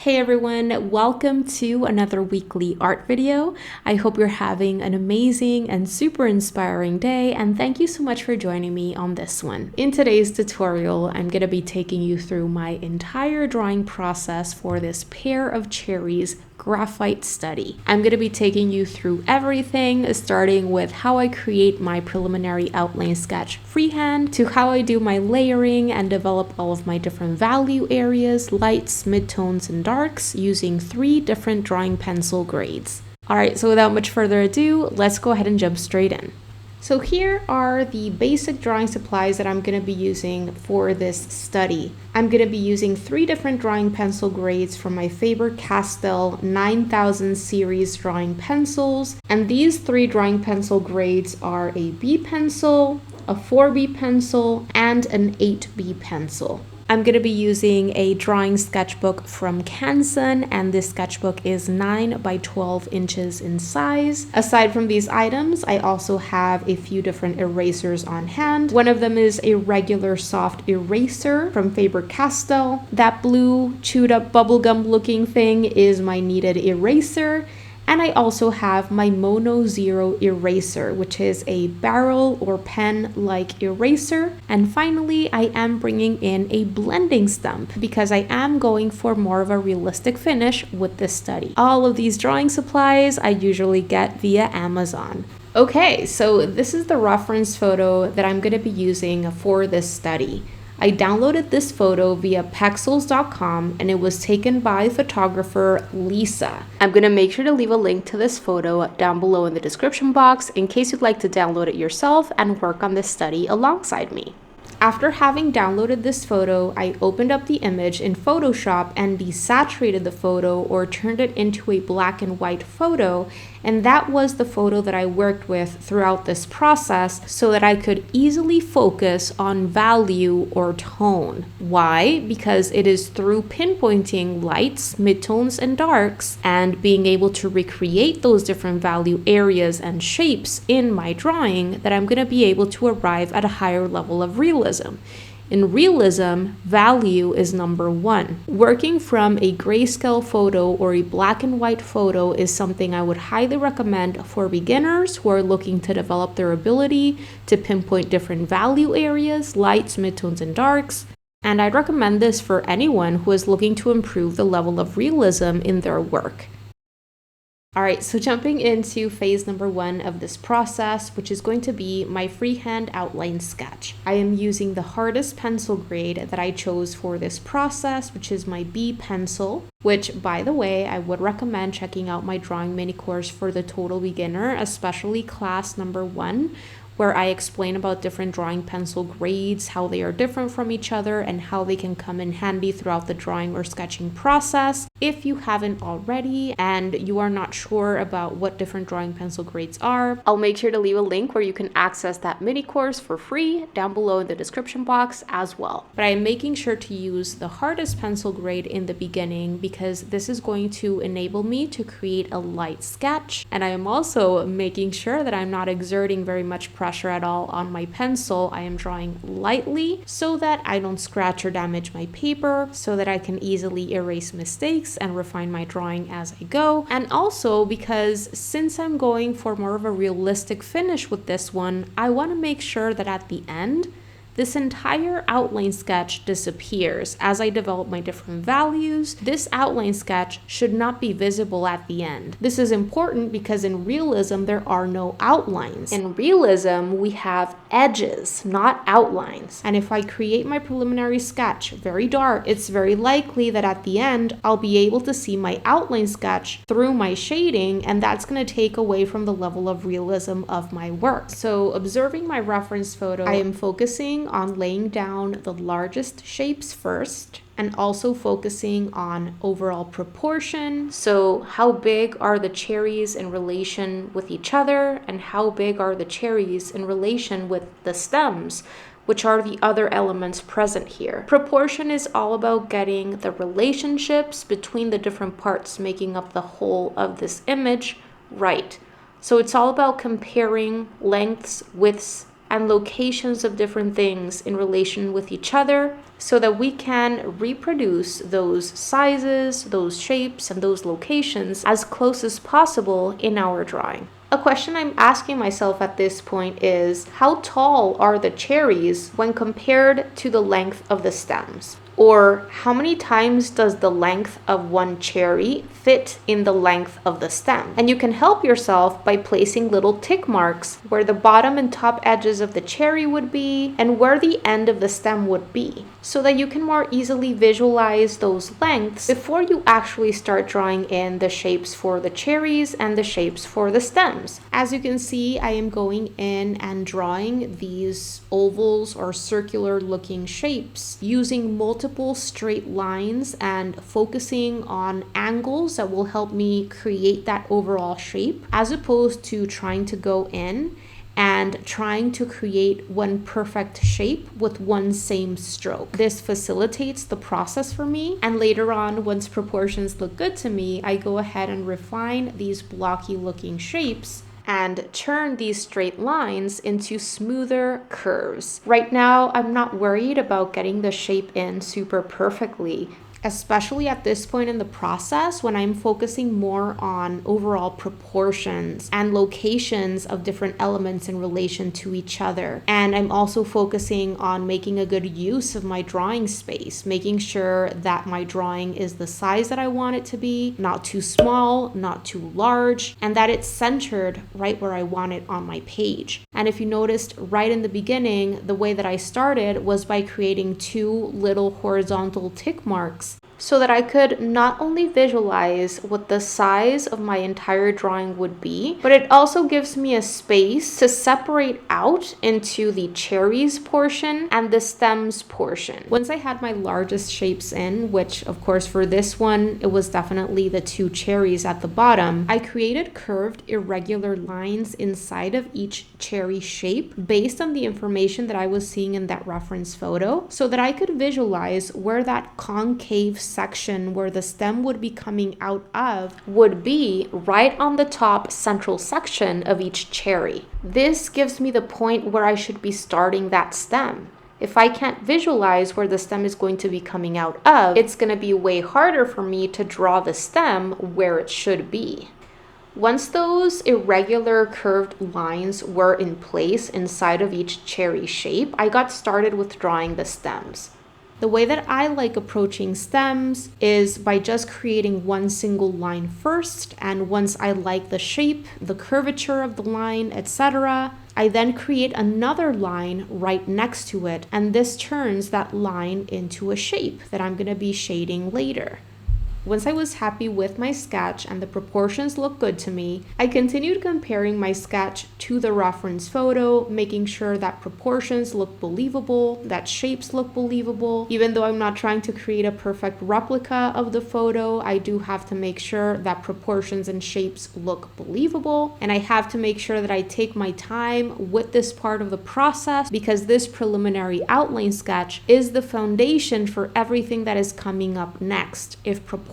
Hey everyone, welcome to another weekly art video. I hope you're having an amazing and super inspiring day, and thank you so much for joining me on this one. In today's tutorial, I'm going to be taking you through my entire drawing process for this pair of cherries graphite study. I'm going to be taking you through everything, starting with how I create my preliminary outline sketch freehand, to how I do my layering and develop all of my different value areas, lights, midtones, and darks using 3 different drawing pencil grades. Alright, so without much further ado, let's go ahead and jump straight in. So here are the basic drawing supplies that I'm going to be using for this study. I'm going to be using 3 different drawing pencil grades from my Faber-Castell 9000 series drawing pencils. And these 3 drawing pencil grades are a B pencil, a 4B pencil, and an 8B pencil. I'm going to be using a drawing sketchbook from Canson, and this sketchbook is 9 by 12 inches in size. Aside from these items, I also have a few different erasers on hand. One of them is a regular soft eraser from Faber-Castell. That blue chewed up bubblegum looking thing is my kneaded eraser. And I also have my Mono Zero eraser, which is a barrel or pen-like eraser. And finally, I am bringing in a blending stump because I am going for more of a realistic finish with this study. All of these drawing supplies I usually get via Amazon. Okay, so this is the reference photo that I'm going to be using for this study. I downloaded this photo via pexels.com and it was taken by photographer Lisa. I'm going to make sure to leave a link to this photo down below in the description box in case you'd like to download it yourself and work on this study alongside me. After having downloaded this photo, I opened up the image in Photoshop and desaturated the photo or turned it into a black and white photo, and that was the photo that I worked with throughout this process so that I could easily focus on value or tone. Why? Because it is through pinpointing lights, midtones, and darks and being able to recreate those different value areas and shapes in my drawing that I'm going to be able to arrive at a higher level of realism. In realism, value is number 1. Working from a grayscale photo or a black and white photo is something I would highly recommend for beginners who are looking to develop their ability to pinpoint different value areas, lights, midtones, and darks. And I'd recommend this for anyone who is looking to improve the level of realism in their work. Alright, so jumping into phase number 1 of this process, which is going to be my freehand outline sketch. I am using the hardest pencil grade that I chose for this process, which is my B pencil, which, by the way, I would recommend checking out my drawing mini course for the total beginner, especially class number 1, where I explain about different drawing pencil grades, how they are different from each other, and how they can come in handy throughout the drawing or sketching process. If you haven't already and you are not sure about what different drawing pencil grades are, I'll make sure to leave a link where you can access that mini course for free down below in the description box as well. But I am making sure to use the hardest pencil grade in the beginning because this is going to enable me to create a light sketch, and I am also making sure that I'm not exerting very much pressure at all on my pencil. I am drawing lightly so that I don't scratch or damage my paper, so that I can easily erase mistakes and refine my drawing as I go. And also because since I'm going for more of a realistic finish with this one, I want to make sure that at the end, this entire outline sketch disappears. As I develop my different values, this outline sketch should not be visible at the end. This is important because in realism, there are no outlines. In realism, we have edges, not outlines. And if I create my preliminary sketch very dark, it's very likely that at the end, I'll be able to see my outline sketch through my shading, and that's going to take away from the level of realism of my work. So observing my reference photo, I am focusing on laying down the largest shapes first and also focusing on overall proportion. So how big are the cherries in relation with each other, and how big are the cherries in relation with the stems, which are the other elements present here. Proportion is all about getting the relationships between the different parts making up the whole of this image right. So it's all about comparing lengths, widths, and locations of different things in relation with each other so that we can reproduce those sizes, those shapes, and those locations as close as possible in our drawing. A question I'm asking myself at this point is, how tall are the cherries when compared to the length of the stems? Or how many times does the length of one cherry fit in the length of the stem? And you can help yourself by placing little tick marks where the bottom and top edges of the cherry would be and where the end of the stem would be, so that you can more easily visualize those lengths before you actually start drawing in the shapes for the cherries and the shapes for the stems. As you can see, I am going in and drawing these ovals or circular looking shapes using multiple straight lines and focusing on angles that will help me create that overall shape, as opposed to trying to go in and trying to create one perfect shape with one same stroke. This facilitates the process for me, and later on, once proportions look good to me, I go ahead and refine these blocky looking shapes and turn these straight lines into smoother curves. Right now, I'm not worried about getting the shape in super perfectly, especially at this point in the process when I'm focusing more on overall proportions and locations of different elements in relation to each other. And I'm also focusing on making a good use of my drawing space, making sure that my drawing is the size that I want it to be, not too small, not too large, and that it's centered right where I want it on my page. And if you noticed right in the beginning, the way that I started was by creating two little horizontal tick marks so that I could not only visualize what the size of my entire drawing would be, but it also gives me a space to separate out into the cherries portion and the stems portion. Once I had my largest shapes in, which of course for this one, it was definitely the two cherries at the bottom, I created curved irregular lines inside of each cherry shape based on the information that I was seeing in that reference photo, so that I could visualize where that concave section where the stem would be coming out of would be right on the top central section of each cherry. This gives me the point where I should be starting that stem. If I can't visualize where the stem is going to be coming out of, it's going to be way harder for me to draw the stem where it should be. Once those irregular curved lines were in place inside of each cherry shape, I got started with drawing the stems. The way that I like approaching stems is by just creating one single line first, and once I like the shape, the curvature of the line, etc., I then create another line right next to it, and this turns that line into a shape that I'm going to be shading later. Once I was happy with my sketch and the proportions looked good to me, I continued comparing my sketch to the reference photo, making sure that proportions look believable, that shapes look believable. Even though I'm not trying to create a perfect replica of the photo, I do have to make sure that proportions and shapes look believable. And I have to make sure that I take my time with this part of the process, because this preliminary outline sketch is the foundation for everything that is coming up next. If proportions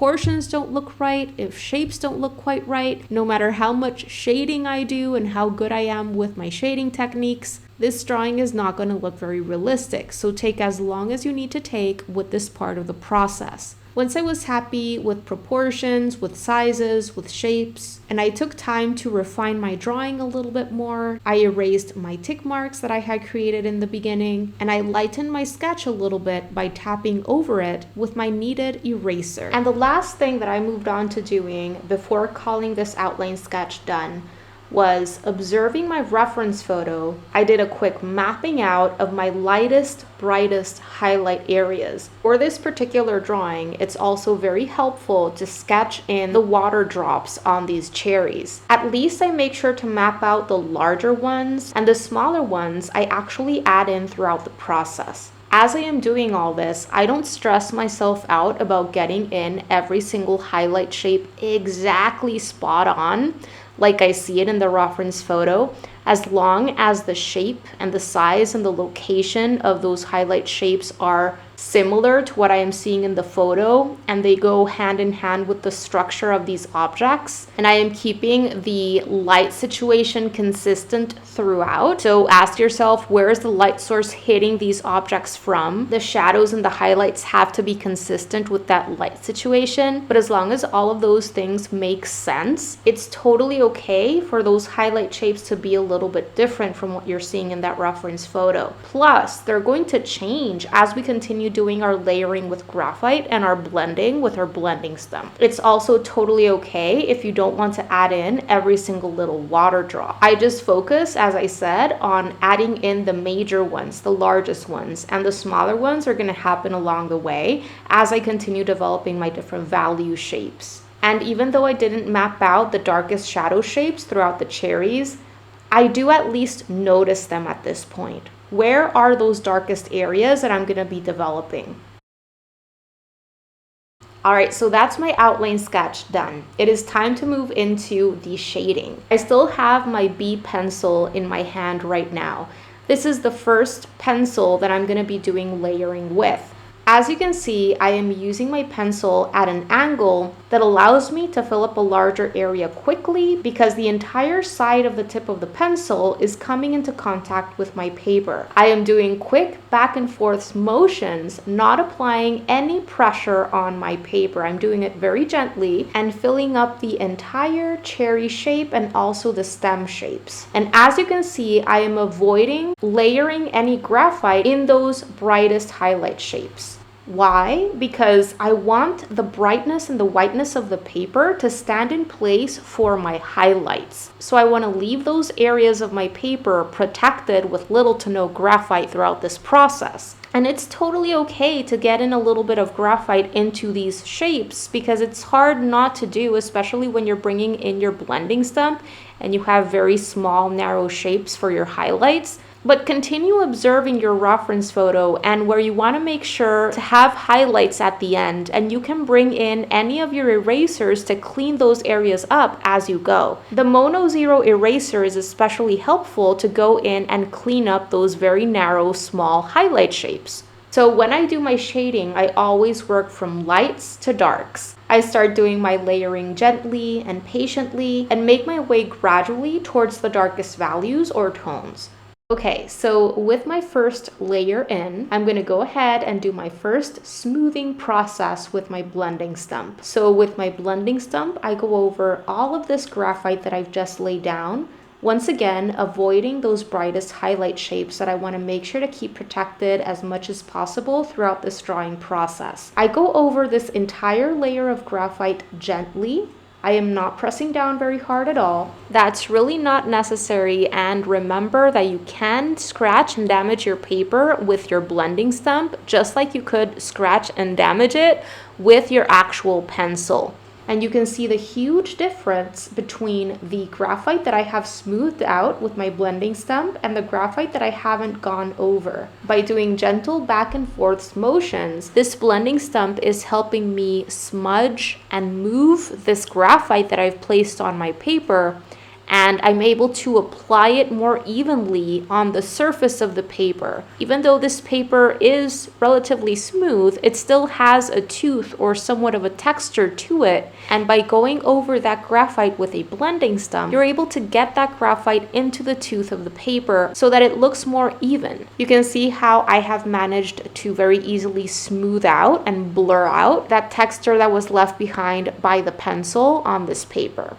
don't look right, if shapes don't look quite right, no matter how much shading I do and how good I am with my shading techniques, this drawing is not going to look very realistic. So take as long as you need to take with this part of the process. Once I was happy with proportions, with sizes, with shapes, and I took time to refine my drawing a little bit more, I erased my tick marks that I had created in the beginning, and I lightened my sketch a little bit by tapping over it with my kneaded eraser. And the last thing that I moved on to doing before calling this outline sketch done was observing my reference photo. I did a quick mapping out of my lightest, brightest highlight areas. For this particular drawing, it's also very helpful to sketch in the water drops on these cherries. At least I make sure to map out the larger ones, and the smaller ones I actually add in throughout the process. As I am doing all this, I don't stress myself out about getting in every single highlight shape exactly spot on, like I see it in the reference photo. as long as the shape and the size and the location of those highlight shapes are similar to what I am seeing in the photo, and they go hand in hand with the structure of these objects, and I am keeping the light situation consistent throughout. So ask yourself, where is the light source hitting these objects from? The shadows and the highlights have to be consistent with that light situation, but as long as all of those things make sense, it's totally okay for those highlight shapes to be a little bit different from what you're seeing in that reference photo. Plus, they're going to change as we continue doing our layering with graphite and our blending with our blending stump. It's also totally okay if you don't want to add in every single little water drop. I just focus, as I said, on adding in the major ones, the largest ones, and the smaller ones are going to happen along the way as I continue developing my different value shapes. And even though I didn't map out the darkest shadow shapes throughout the cherries, I do at least notice them at this point. Where are those darkest areas that I'm going to be developing? Alright, so that's my outline sketch done. It is time to move into the shading. I still have my B pencil in my hand right now. This is the first pencil that I'm going to be doing layering with. As you can see, I am using my pencil at an angle that allows me to fill up a larger area quickly because the entire side of the tip of the pencil is coming into contact with my paper. I am doing quick back and forth motions, not applying any pressure on my paper. I'm doing it very gently and filling up the entire cherry shape and also the stem shapes. And as you can see, I am avoiding layering any graphite in those brightest highlight shapes. Why? Because I want the brightness and the whiteness of the paper to stand in place for my highlights. So I want to leave those areas of my paper protected with little to no graphite throughout this process. And it's totally okay to get in a little bit of graphite into these shapes because it's hard not to do, especially when you're bringing in your blending stump and you have very small, narrow shapes for your highlights. But continue observing your reference photo and where you want to make sure to have highlights at the end, and you can bring in any of your erasers to clean those areas up as you go. The Mono Zero eraser is especially helpful to go in and clean up those very narrow, small highlight shapes. So when I do my shading, I always work from lights to darks. I start doing my layering gently and patiently and make my way gradually towards the darkest values or tones. Okay, so with my first layer in, I'm going to go ahead and do my first smoothing process with my blending stump. So with my blending stump, I go over all of this graphite that I've just laid down, once again avoiding those brightest highlight shapes that I want to make sure to keep protected as much as possible throughout this drawing process. I go over this entire layer of graphite gently. I am not pressing down very hard at all. That's really not necessary, and remember that you can scratch and damage your paper with your blending stump just like you could scratch and damage it with your actual pencil. And you can see the huge difference between the graphite that I have smoothed out with my blending stump and the graphite that I haven't gone over. By doing gentle back and forth motions, this blending stump is helping me smudge and move this graphite that I've placed on my paper, and I'm able to apply it more evenly on the surface of the paper. Even though this paper is relatively smooth, it still has a tooth or somewhat of a texture to it, and by going over that graphite with a blending stump, you're able to get that graphite into the tooth of the paper so that it looks more even. You can see how I have managed to very easily smooth out and blur out that texture that was left behind by the pencil on this paper.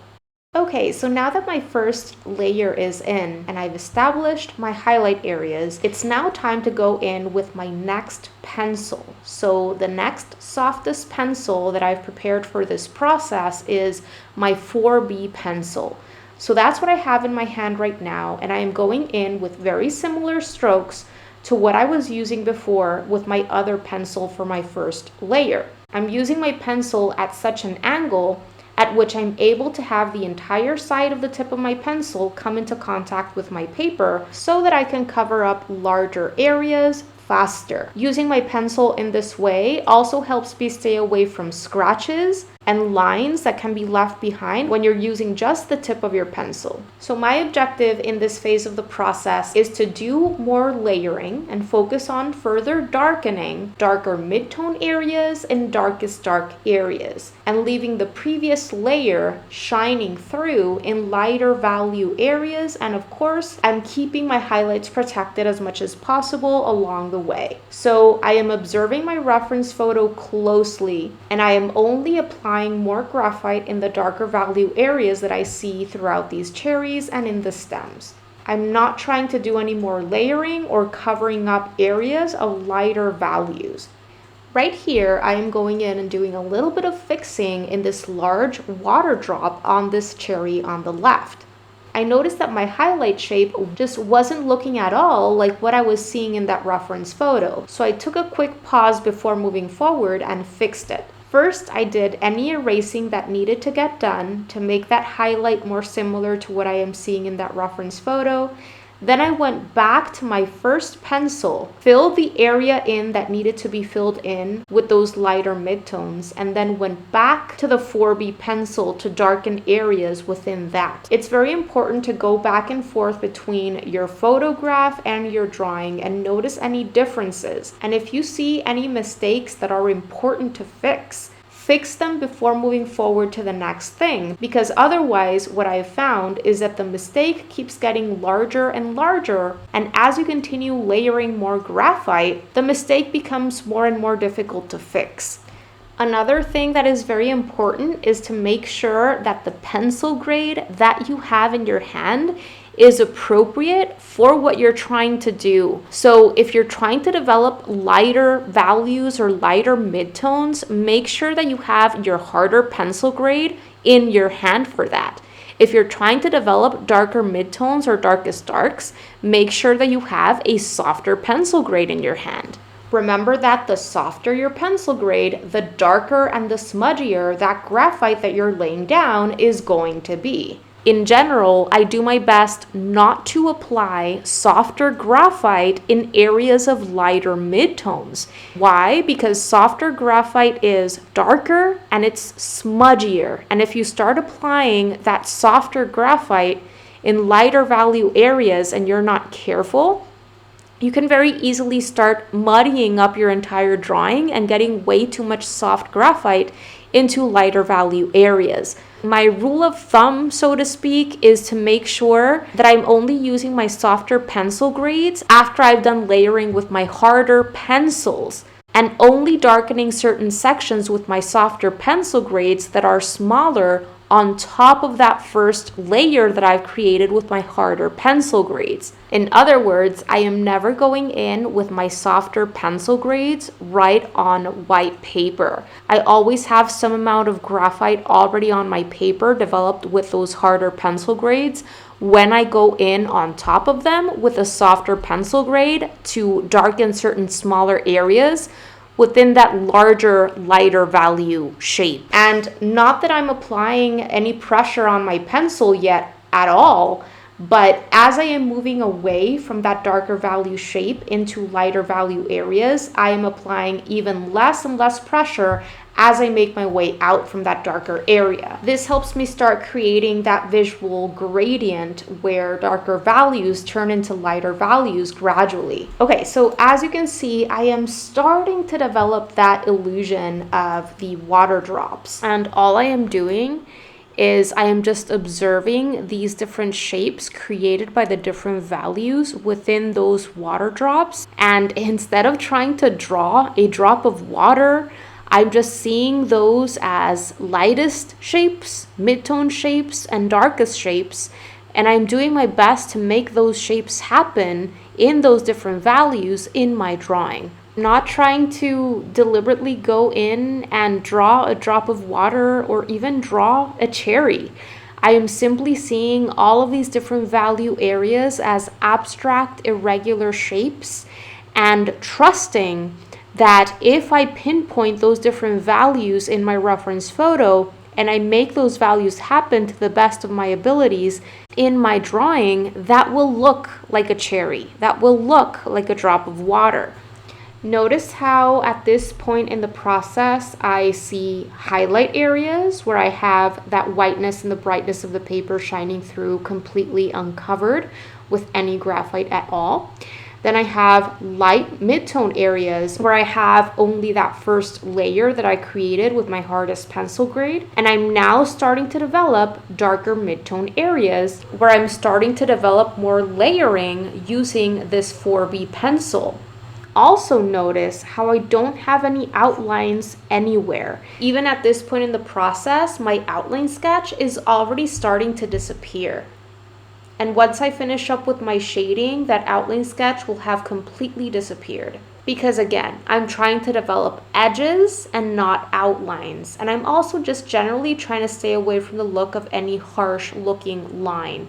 Okay, so now that my first layer is in and I've established my highlight areas, it's now time to go in with my next pencil. So the next softest pencil that I've prepared for this process is my 4B pencil. So that's what I have in my hand right now, and I am going in with very similar strokes to what I was using before with my other pencil for my first layer. I'm using my pencil at such an angle at which I'm able to have the entire side of the tip of my pencil come into contact with my paper so that I can cover up larger areas faster. Using my pencil in this way also helps me stay away from scratches and lines that can be left behind when you're using just the tip of your pencil. So my objective in this phase of the process is to do more layering and focus on further darkening, darker midtone areas and darkest dark areas, and leaving the previous layer shining through in lighter value areas. And of course, I'm keeping my highlights protected as much as possible along the way. So I am observing my reference photo closely, and I am only applying more graphite in the darker value areas that I see throughout these cherries and in the stems. I'm not trying to do any more layering or covering up areas of lighter values. Right here, I am going in and doing a little bit of fixing in this large water drop on this cherry on the left. I noticed that my highlight shape just wasn't looking at all like what I was seeing in that reference photo. So I took a quick pause before moving forward and fixed it. First, I did any erasing that needed to get done to make that highlight more similar to what I am seeing in that reference photo. Then I went back to my first pencil, filled the area in that needed to be filled in with those lighter midtones, and then went back to the 4B pencil to darken areas within that. It's very important to go back and forth between your photograph and your drawing and notice any differences. And if you see any mistakes that are important to fix them before moving forward to the next thing, because otherwise what I've found is that the mistake keeps getting larger and larger, and as you continue layering more graphite, the mistake becomes more and more difficult to fix. Another thing that is very important is to make sure that the pencil grade that you have in your hand is appropriate for what you're trying to do. So if you're trying to develop lighter values or lighter midtones, make sure that you have your harder pencil grade in your hand for that. If you're trying to develop darker midtones or darkest darks, make sure that you have a softer pencil grade in your hand. Remember that the softer your pencil grade, the darker and the smudgier that graphite that you're laying down is going to be. In general, I do my best not to apply softer graphite in areas of lighter midtones. Why? Because softer graphite is darker and it's smudgier. And if you start applying that softer graphite in lighter value areas and you're not careful, you can very easily start muddying up your entire drawing and getting way too much soft graphite into lighter value areas. My rule of thumb, so to speak, is to make sure that I'm only using my softer pencil grades after I've done layering with my harder pencils, and only darkening certain sections with my softer pencil grades that are smaller on top of that first layer that I've created with my harder pencil grades. In other words, I am never going in with my softer pencil grades right on white paper. I always have some amount of graphite already on my paper developed with those harder pencil grades when I go in on top of them with a softer pencil grade to darken certain smaller areas within that larger, lighter value shape. And not that I'm applying any pressure on my pencil yet at all, but as I am moving away from that darker value shape into lighter value areas, I am applying even less and less pressure as I make my way out from that darker area. This helps me start creating that visual gradient where darker values turn into lighter values gradually. Okay, so as you can see, I am starting to develop that illusion of the water drops. And all I am doing is I am just observing these different shapes created by the different values within those water drops. And instead of trying to draw a drop of water, I'm just seeing those as lightest shapes, midtone shapes, and darkest shapes. And I'm doing my best to make those shapes happen in those different values in my drawing. I'm not trying to deliberately go in and draw a drop of water or even draw a cherry. I am simply seeing all of these different value areas as abstract, irregular shapes and trusting that if I pinpoint those different values in my reference photo and I make those values happen to the best of my abilities in my drawing, that will look like a cherry. That will look like a drop of water. Notice how at this point in the process, I see highlight areas where I have that whiteness and the brightness of the paper shining through completely uncovered with any graphite at all. Then I have light mid-tone areas where I have only that first layer that I created with my hardest pencil grade. And I'm now starting to develop darker mid-tone areas where I'm starting to develop more layering using this 4B pencil. Also notice how I don't have any outlines anywhere. Even at this point in the process, my outline sketch is already starting to disappear. And once I finish up with my shading, that outline sketch will have completely disappeared. Because again, I'm trying to develop edges and not outlines. And I'm also just generally trying to stay away from the look of any harsh looking line.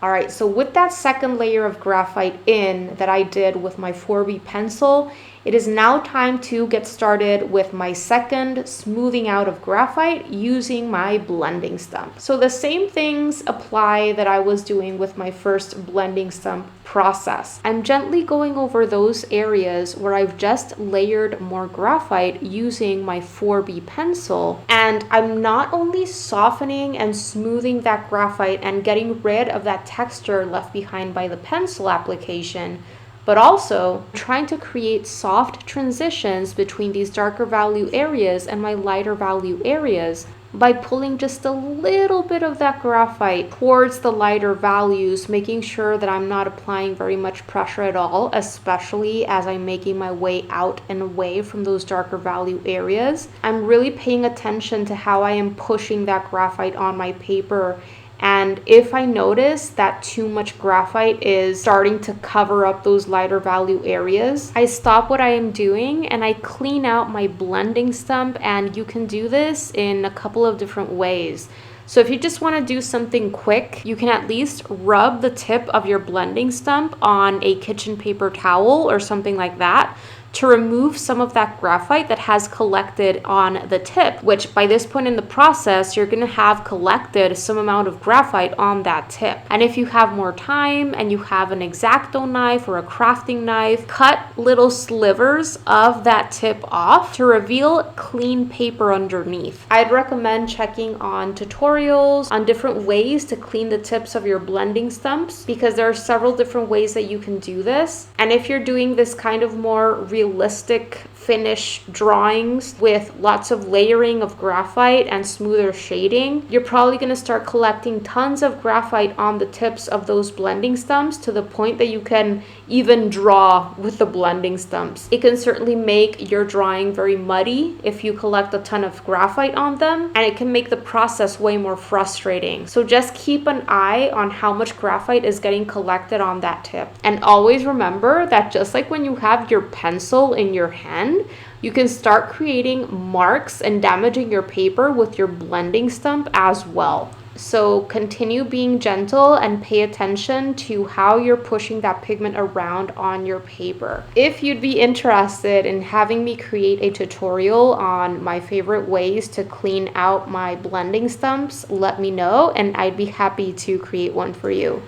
All right, so with that second layer of graphite in that I did with my 4B pencil, it is now time to get started with my second smoothing out of graphite using my blending stump. So the same things apply that I was doing with my first blending stump process. I'm gently going over those areas where I've just layered more graphite using my 4B pencil, and I'm not only softening and smoothing that graphite and getting rid of that texture left behind by the pencil application, but also trying to create soft transitions between these darker value areas and my lighter value areas by pulling just a little bit of that graphite towards the lighter values, making sure that I'm not applying very much pressure at all, especially as I'm making my way out and away from those darker value areas. I'm really paying attention to how I am pushing that graphite on my paper. And if I notice that too much graphite is starting to cover up those lighter value areas, I stop what I am doing and I clean out my blending stump. And you can do this in a couple of different ways. So if you just want to do something quick, you can at least rub the tip of your blending stump on a kitchen paper towel or something like that to remove some of that graphite that has collected on the tip, which by this point in the process, you're going to have collected some amount of graphite on that tip. And if you have more time and you have an X-Acto knife or a crafting knife, cut little slivers of that tip off to reveal clean paper underneath. I'd recommend checking on tutorials on different ways to clean the tips of your blending stumps, because there are several different ways that you can do this. And if you're doing this kind of more realistic finish drawings with lots of layering of graphite and smoother shading, you're probably going to start collecting tons of graphite on the tips of those blending stumps to the point that you can even draw with the blending stumps. It can certainly make your drawing very muddy if you collect a ton of graphite on them, and it can make the process way more frustrating. So just keep an eye on how much graphite is getting collected on that tip. And always remember that just like when you have your pencil in your hand, you can start creating marks and damaging your paper with your blending stump as well. So continue being gentle and pay attention to how you're pushing that pigment around on your paper. If you'd be interested in having me create a tutorial on my favorite ways to clean out my blending stumps, let me know and I'd be happy to create one for you.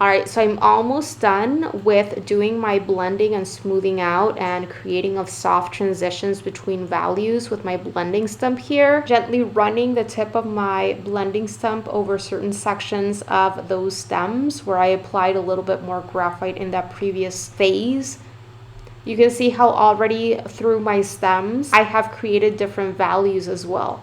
All right, so I'm almost done with doing my blending and smoothing out and creating of soft transitions between values with my blending stump here. Gently running the tip of my blending stump over certain sections of those stems where I applied a little bit more graphite in that previous phase. You can see how already through my stems, I have created different values as well.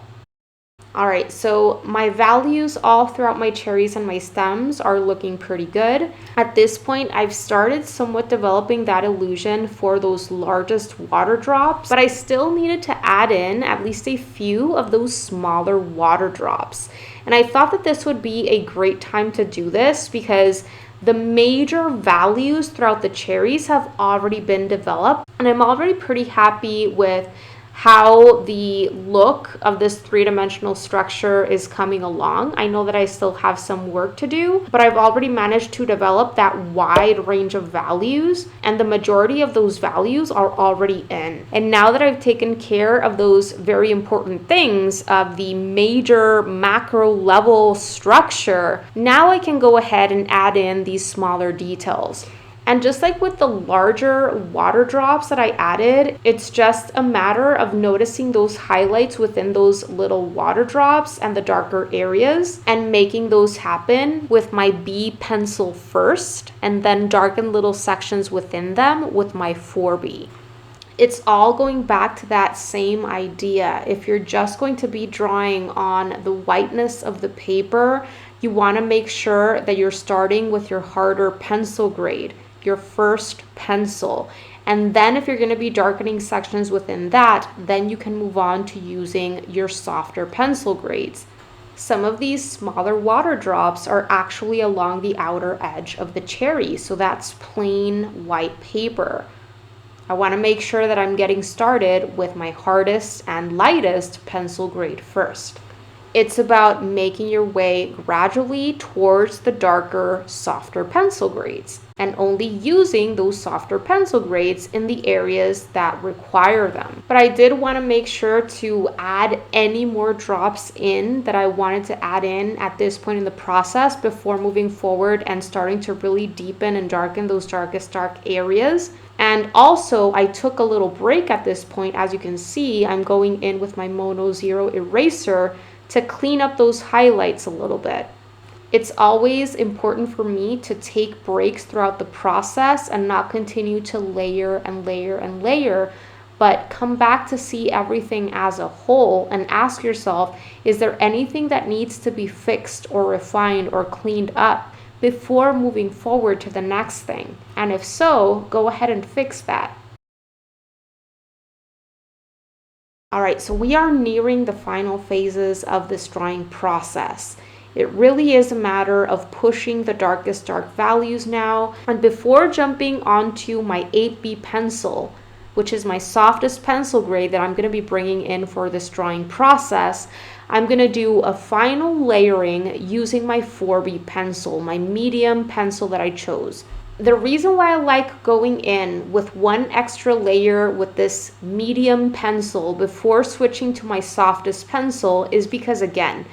All right, so my values all throughout my cherries and my stems are looking pretty good. At this point, I've started somewhat developing that illusion for those largest water drops, but I still needed to add in at least a few of those smaller water drops. And I thought that this would be a great time to do this because the major values throughout the cherries have already been developed, and I'm already pretty happy with how the look of this three-dimensional structure is coming along. I know that I still have some work to do, but I've already managed to develop that wide range of values, and the majority of those values are already in. And now that I've taken care of those very important things of the major macro level structure, now I can go ahead and add in these smaller details. And just like with the larger water drops that I added, it's just a matter of noticing those highlights within those little water drops and the darker areas and making those happen with my B pencil first, and then darken little sections within them with my 4B. It's all going back to that same idea. If you're just going to be drawing on the whiteness of the paper, you want to make sure that you're starting with your harder pencil grade, your first pencil. And then if you're going to be darkening sections within that, then you can move on to using your softer pencil grades. Some of these smaller water drops are actually along the outer edge of the cherry, so that's plain white paper. I want to make sure that I'm getting started with my hardest and lightest pencil grade first. It's about making your way gradually towards the darker, softer pencil grades, and only using those softer pencil grades in the areas that require them. But I did want to make sure to add any more drops in that I wanted to add in at this point in the process before moving forward and starting to really deepen and darken those darkest dark areas. And also, I took a little break at this point. As you can see, I'm going in with my Mono Zero eraser to clean up those highlights a little bit. It's always important for me to take breaks throughout the process and not continue to layer and layer and layer, but come back to see everything as a whole and ask yourself, is there anything that needs to be fixed or refined or cleaned up before moving forward to the next thing? And if so, go ahead and fix that. All right, so we are nearing the final phases of this drawing process. It really is a matter of pushing the darkest dark values now. And before jumping onto my 8B pencil, which is my softest pencil grade that I'm going to be bringing in for this drawing process, I'm going to do a final layering using my 4B pencil, my medium pencil that I chose. The reason why I like going in with one extra layer with this medium pencil before switching to my softest pencil is because, again,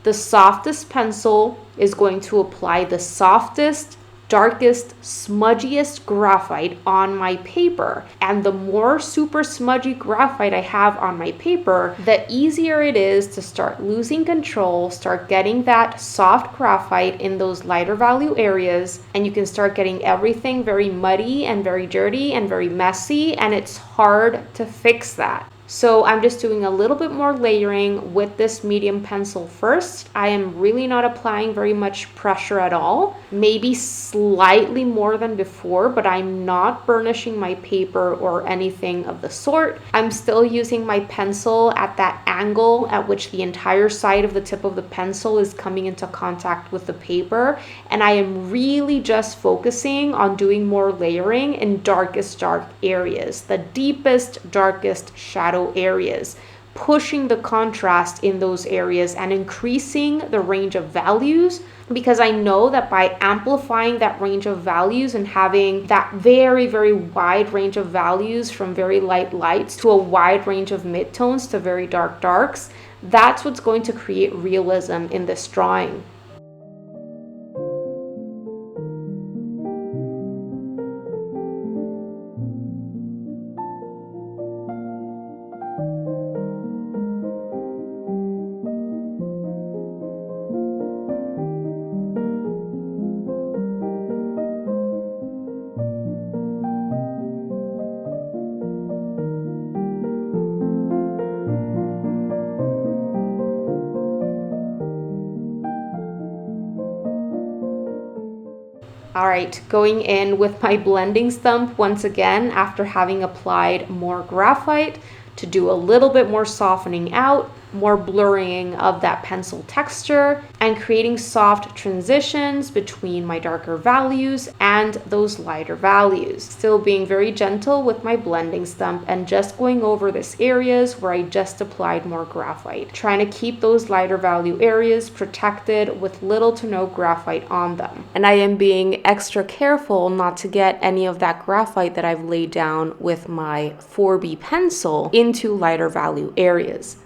the softest pencil is going to apply the softest, darkest, smudgiest graphite on my paper. And the more super smudgy graphite I have on my paper, the easier it is to start losing control, start getting that soft graphite in those lighter value areas, and you can start getting everything very muddy and very dirty and very messy, and it's hard to fix that. So I'm just doing a little bit more layering with this medium pencil first. I am really not applying very much pressure at all, maybe slightly more than before, but I'm not burnishing my paper or anything of the sort. I'm still using my pencil at that angle at which the entire side of the tip of the pencil is coming into contact with the paper. And I am really just focusing on doing more layering in darkest dark areas, the deepest, darkest shadow areas, pushing the contrast in those areas and increasing the range of values, because I know that by amplifying that range of values and having that very, very wide range of values from very light lights to a wide range of midtones to very dark darks, that's what's going to create realism in this drawing. All right, going in with my blending stump once again after having applied more graphite to do a little bit more softening out, more blurring of that pencil texture, and creating soft transitions between my darker values and those lighter values. Still being very gentle with my blending stump and just going over these areas where I just applied more graphite, trying to keep those lighter value areas protected with little to no graphite on them. And I am being extra careful not to get any of that graphite that I've laid down with my 4B pencil into lighter value areas.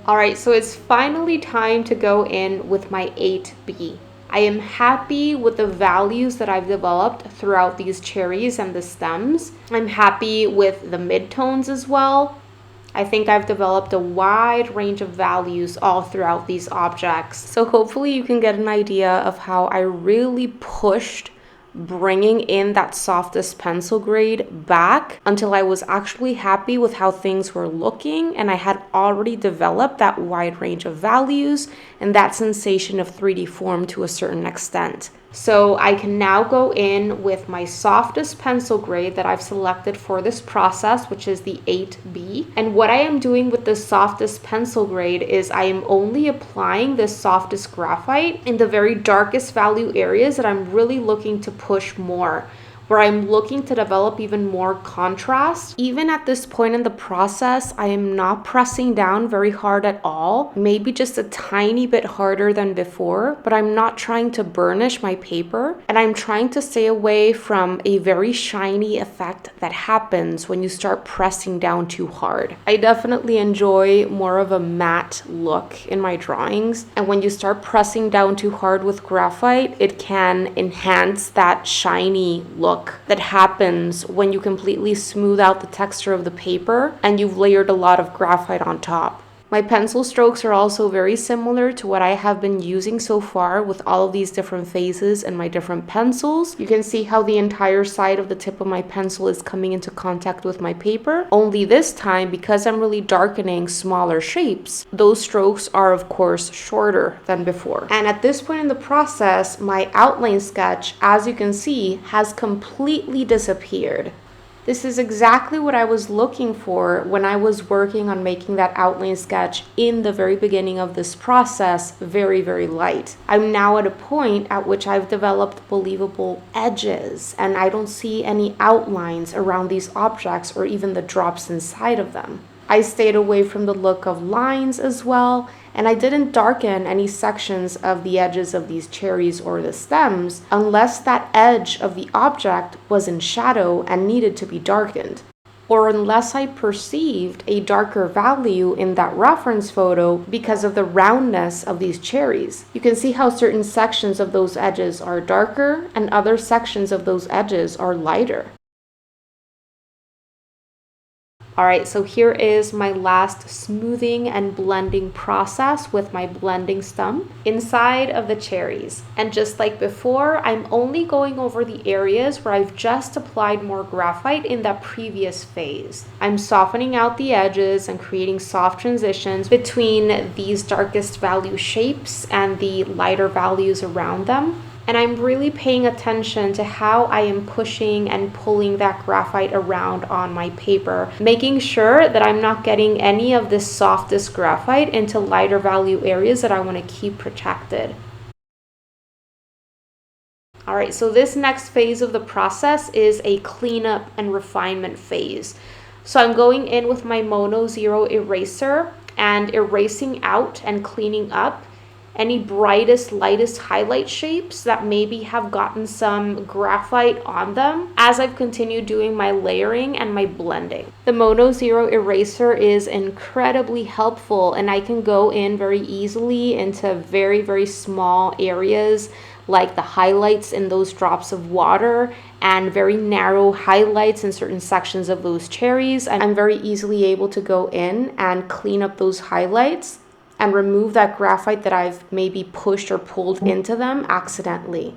All right, so it's finally time to go in with my 8B. I am happy with the values that I've developed throughout these cherries and the stems. I'm happy with the midtones as well. I think I've developed a wide range of values all throughout these objects. So hopefully you can get an idea of how I really pushed bringing in that softest pencil grade back until I was actually happy with how things were looking, and I had already developed that wide range of values and that sensation of 3D form to a certain extent. So I can now go in with my softest pencil grade that I've selected for this process, which is the 8B. And what I am doing with the softest pencil grade is I am only applying the softest graphite in the very darkest value areas that I'm really looking to push more, where I'm looking to develop even more contrast. Even at this point in the process, I am not pressing down very hard at all, maybe just a tiny bit harder than before, but I'm not trying to burnish my paper, and I'm trying to stay away from a very shiny effect that happens when you start pressing down too hard. I definitely enjoy more of a matte look in my drawings, and when you start pressing down too hard with graphite, it can enhance that shiny look that happens when you completely smooth out the texture of the paper and you've layered a lot of graphite on top. My pencil strokes are also very similar to what I have been using so far with all of these different phases and my different pencils. You can see how the entire side of the tip of my pencil is coming into contact with my paper. Only this time, because I'm really darkening smaller shapes, those strokes are of course shorter than before. And at this point in the process, my outline sketch, as you can see, has completely disappeared. This is exactly what I was looking for when I was working on making that outline sketch in the very beginning of this process very, very light. I'm now at a point at which I've developed believable edges, and I don't see any outlines around these objects or even the drops inside of them. I stayed away from the look of lines as well, and I didn't darken any sections of the edges of these cherries or the stems unless that edge of the object was in shadow and needed to be darkened, or unless I perceived a darker value in that reference photo because of the roundness of these cherries. You can see how certain sections of those edges are darker and other sections of those edges are lighter. All right, so here is my last smoothing and blending process with my blending stump inside of the cherries. And just like before, I'm only going over the areas where I've just applied more graphite in that previous phase. I'm softening out the edges and creating soft transitions between these darkest value shapes and the lighter values around them. And I'm really paying attention to how I am pushing and pulling that graphite around on my paper, making sure that I'm not getting any of this softest graphite into lighter value areas that I want to keep protected. All right, so this next phase of the process is a cleanup and refinement phase. So I'm going in with my Mono Zero eraser and erasing out and cleaning up any brightest, lightest highlight shapes that maybe have gotten some graphite on them as I've continued doing my layering and my blending. The Mono Zero eraser is incredibly helpful, and I can go in very easily into very, very small areas like the highlights in those drops of water and very narrow highlights in certain sections of those cherries. I'm very easily able to go in and clean up those highlights and remove that graphite that I've maybe pushed or pulled into them accidentally.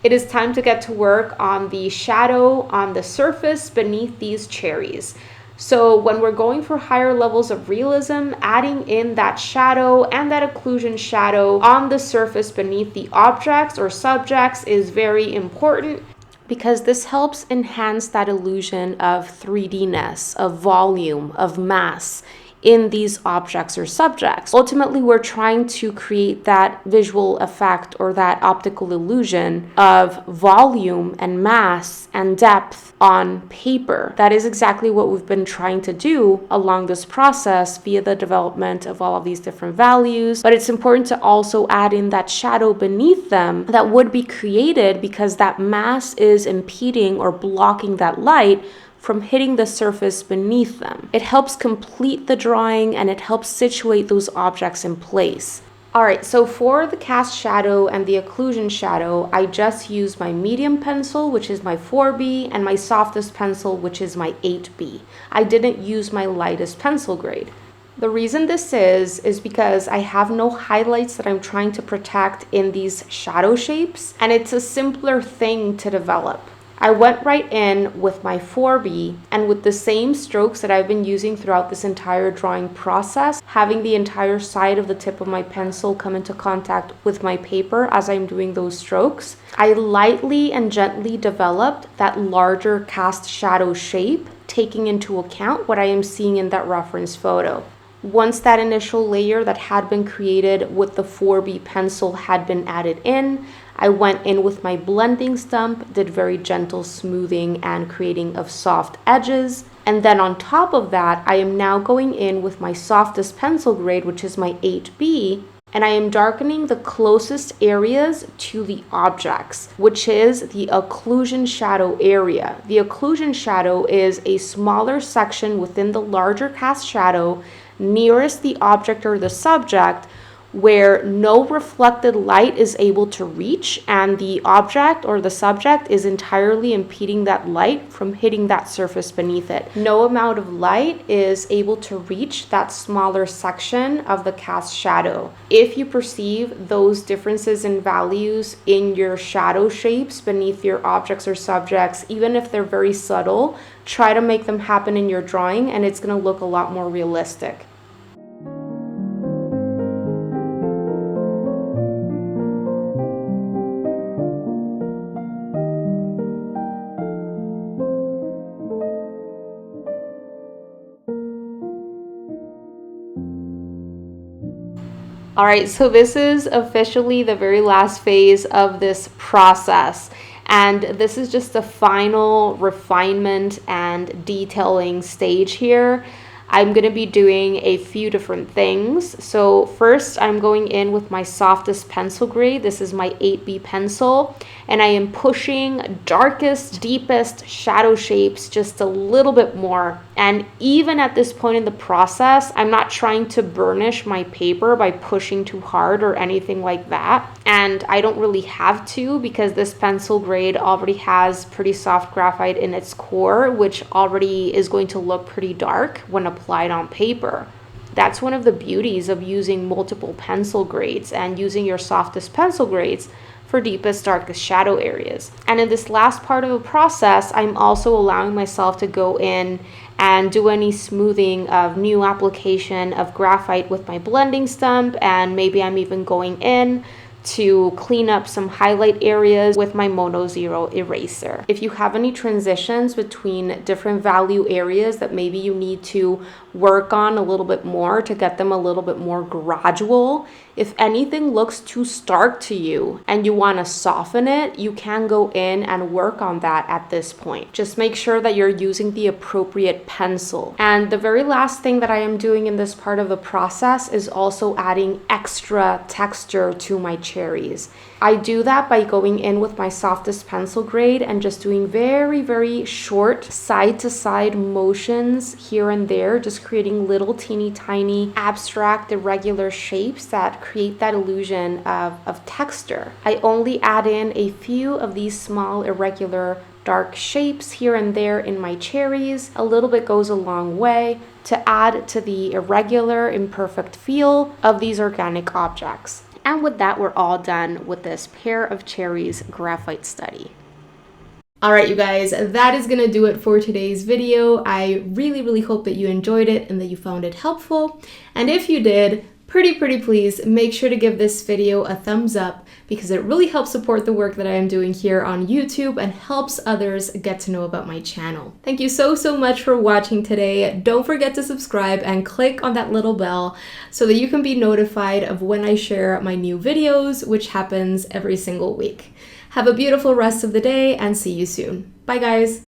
It is time to get to work on the shadow on the surface beneath these cherries. So when we're going for higher levels of realism, adding in that shadow and that occlusion shadow on the surface beneath the objects or subjects is very important, because this helps enhance that illusion of 3D-ness, of volume, of mass in these objects or subjects. Ultimately, we're trying to create that visual effect or that optical illusion of volume and mass and depth on paper. That is exactly what we've been trying to do along this process via the development of all of these different values. But it's important to also add in that shadow beneath them that would be created because that mass is impeding or blocking that light from hitting the surface beneath them. It helps complete the drawing and it helps situate those objects in place. All right, so for the cast shadow and the occlusion shadow, I just used my medium pencil, which is my 4B, and my softest pencil, which is my 8B. I didn't use my lightest pencil grade. The reason this is because I have no highlights that I'm trying to protect in these shadow shapes, and it's a simpler thing to develop. I went right in with my 4B and with the same strokes that I've been using throughout this entire drawing process, having the entire side of the tip of my pencil come into contact with my paper as I'm doing those strokes. I lightly and gently developed that larger cast shadow shape, taking into account what I am seeing in that reference photo. Once that initial layer that had been created with the 4B pencil had been added in, I went in with my blending stump, did very gentle smoothing and creating of soft edges. And then on top of that, I am now going in with my softest pencil grade, which is my 8B, and I am darkening the closest areas to the objects, which is the occlusion shadow area. The occlusion shadow is a smaller section within the larger cast shadow nearest the object or the subject, where no reflected light is able to reach and the object or the subject is entirely impeding that light from hitting that surface beneath it. No amount of light is able to reach that smaller section of the cast shadow. If you perceive those differences in values in your shadow shapes beneath your objects or subjects, even if they're very subtle, try to make them happen in your drawing and it's going to look a lot more realistic. All right, so this is officially the very last phase of this process. And this is just the final refinement and detailing stage here. I'm going to be doing a few different things. So first, I'm going in with my softest pencil grade. This is my 8B pencil. And I am pushing darkest, deepest shadow shapes just a little bit more. And even at this point in the process, I'm not trying to burnish my paper by pushing too hard or anything like that. And I don't really have to because this pencil grade already has pretty soft graphite in its core, which already is going to look pretty dark when applied on paper. That's one of the beauties of using multiple pencil grades and using your softest pencil grades for deepest, darkest shadow areas. And in this last part of the process, I'm also allowing myself to go in and do any smoothing of new application of graphite with my blending stump, and maybe I'm even going in to clean up some highlight areas with my Mono Zero eraser. If you have any transitions between different value areas that maybe you need to work on a little bit more to get them a little bit more gradual, if anything looks too stark to you and you want to soften it, you can go in and work on that at this point. Just make sure that you're using the appropriate pencil. And the very last thing that I am doing in this part of the process is also adding extra texture to my cherries. I do that by going in with my softest pencil grade and just doing very, very short side-to-side motions here and there, just creating little teeny tiny abstract irregular shapes that create that illusion of texture. I only add in a few of these small irregular dark shapes here and there in my cherries. A little bit goes a long way to add to the irregular, imperfect feel of these organic objects. And with that, we're all done with this pair of cherries graphite study. All right, you guys, that is gonna do it for today's video. I really hope that you enjoyed it and that you found it helpful. And if you did, pretty please make sure to give this video a thumbs up because it really helps support the work that I am doing here on YouTube and helps others get to know about my channel. Thank you so much for watching today. Don't forget to subscribe and click on that little bell so that you can be notified of when I share my new videos, which happens every single week. Have a beautiful rest of the day and see you soon. Bye guys!